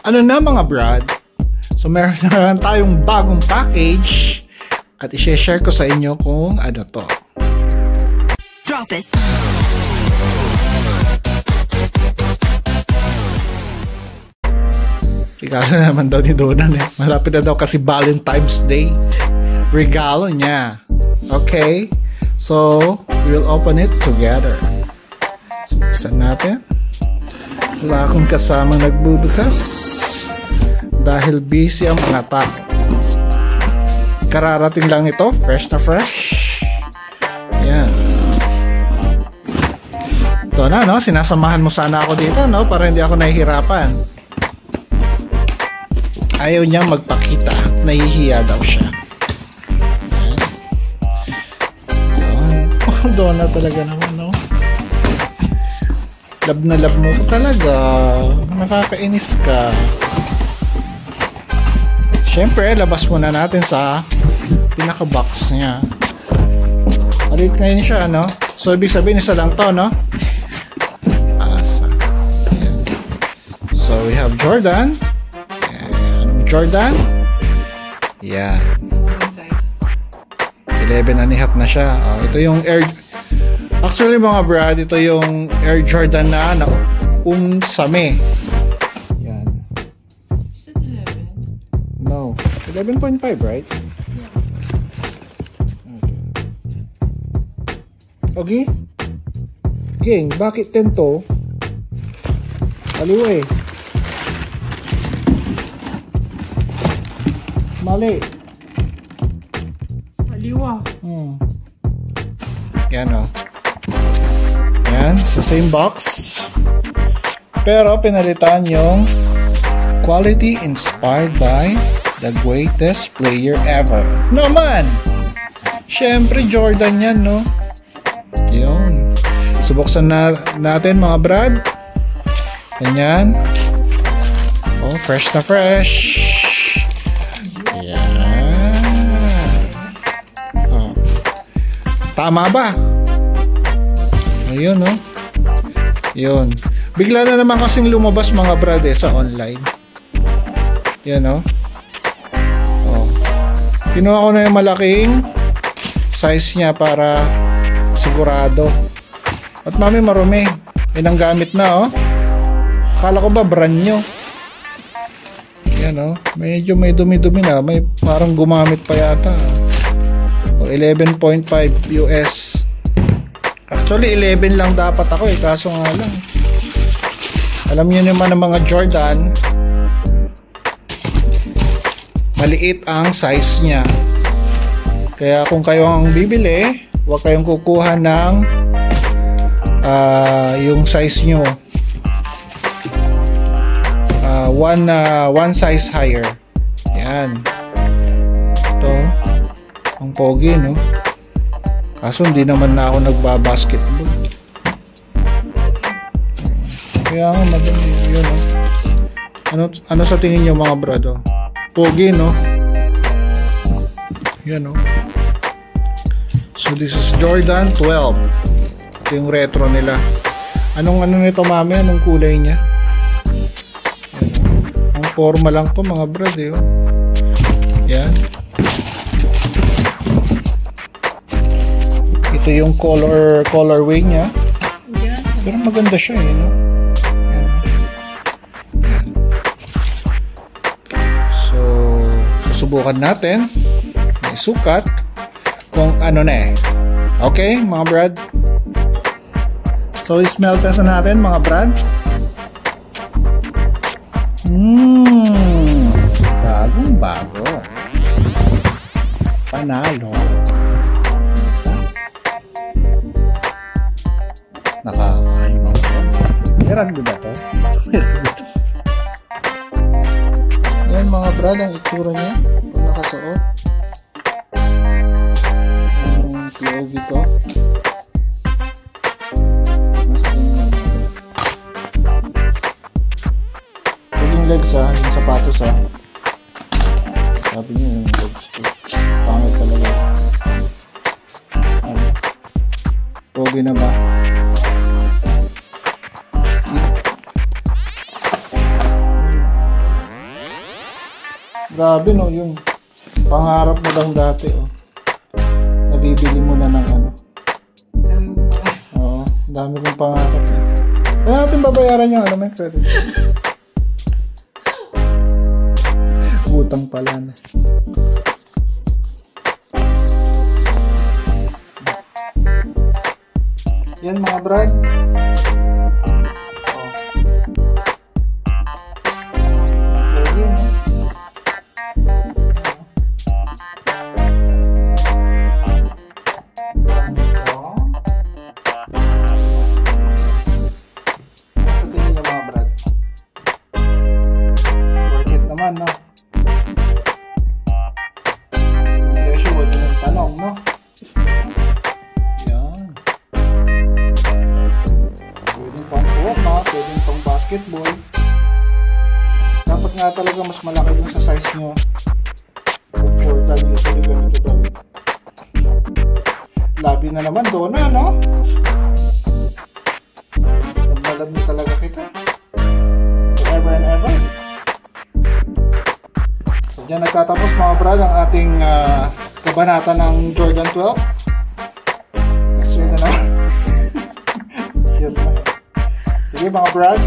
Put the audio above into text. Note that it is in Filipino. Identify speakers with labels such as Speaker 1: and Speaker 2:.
Speaker 1: Ano na mga brad? So meron na naman tayong bagong package at i-share ko sa inyo kung ano to.
Speaker 2: Drop it.
Speaker 1: Regalo na naman daw ni Donan eh. Malapit na daw kasi Valentine's Day. Regalo niya. Okay? So, we'll open it together. So, buksan natin. Wala akong kasamang nagbubukas dahil busy ang mga tao. Kararating lang ito. Fresh na fresh. Ayan. Ito na, no? Sinasamahan mo sana ako dito, no? Para hindi ako nahihirapan. Ayaw niya magpakita. Nahihiya daw siya. Ayan. Oh, Donna talaga naman, no? Love na love mo talaga. Nakakainis ka. Siyempre, labas muna natin sa pinaka-box niya. Alit ngayon siya, no? So, ibig sabihin, isa lang to, no? Asa. Ayan. So, we have Jordan. Jordan. Yan. 11 and a half na siya. Ito yung Air. Actually mga brad, ito yung Air Jordan na unsame. Yan.
Speaker 3: Is it 11?
Speaker 1: No. 11.5, right? Okay. Ging, bakit 10 to? Kaliwa eh. Mali.
Speaker 3: Kaliwa.
Speaker 1: Yan o. Yan, sa same box. Pero pinalitan yung quality inspired by the greatest player ever. Naman! Siyempre Jordan yan, no? Yun. Subuksan na natin mga brad. Ganyan. Oh, fresh na fresh. Tama ba? Ayun, no? Yun. Bigla na naman kasing lumabas mga brad sa online. Yan, no? Oh. Kinuha ko na yung malaking size niya para sigurado. At mami marumi. Yan ang gamit na, oh. Akala ko ba brand new? Yan, no? Medyo may dumi-dumi na. May parang gumamit pa yata. 11.5 US. Actually 11 lang dapat ako eh, kaso nga lang alam niyo naman ng mga Jordan, maliit ang size niya. Kaya kung kayo ang bibili, huwag kayong kukuha ng yung size nyo one size higher. Yan. Ito ang pogi, no? Kaso hindi naman na ako nagbabasketball. Kaya nga madami yun, no? Ano sa tingin nyo mga brado? Pogi, no? Yan, no? So this is Jordan 12. Ito yung retro nila. Anong ano nito mami? Anong kulay niya? Yan, no? Ang forma lang to mga brad, eh, oh. Yan. Ito yung colorway niya. Pero maganda siya, eh, no? Yan. Yan. So, susubukan natin. May sukat kung ano na eh. Okay, mga brad? So, smell test na natin, mga brad. Bagong bago. Panalo. Nakakain mo ito. May rugby ba ito? Yan mga brad, ang itsura niya kung nakasuot. Ang POV ko. Yung legs ha, yung sapatos ha. Sabi niyo yung legs ko. Pangit talaga. Pogi na ba? Grabe no, yung pangarap mo lang dati oh. Nabibili mo na ng ano. Oo, dami kong pangarap eh. Kailan natin babayaran yung ano, may credit. Utang pala na. Yan mga brad. No? Yung presyo, wag yung tanong, no? Yan. Pwedeng pang court, no? Pwedeng pang basketball. Dapat nga talaga mas malaki dun sa size nyo. Pag Jordan, usually ganito daw. Labi na naman doon na, no? Nagmalab mo talaga kita. Forever and ever. Diyan nagtatapos mga brad ang ating kabanata ng Jordan 12. Sige na naman. Sige mga brad.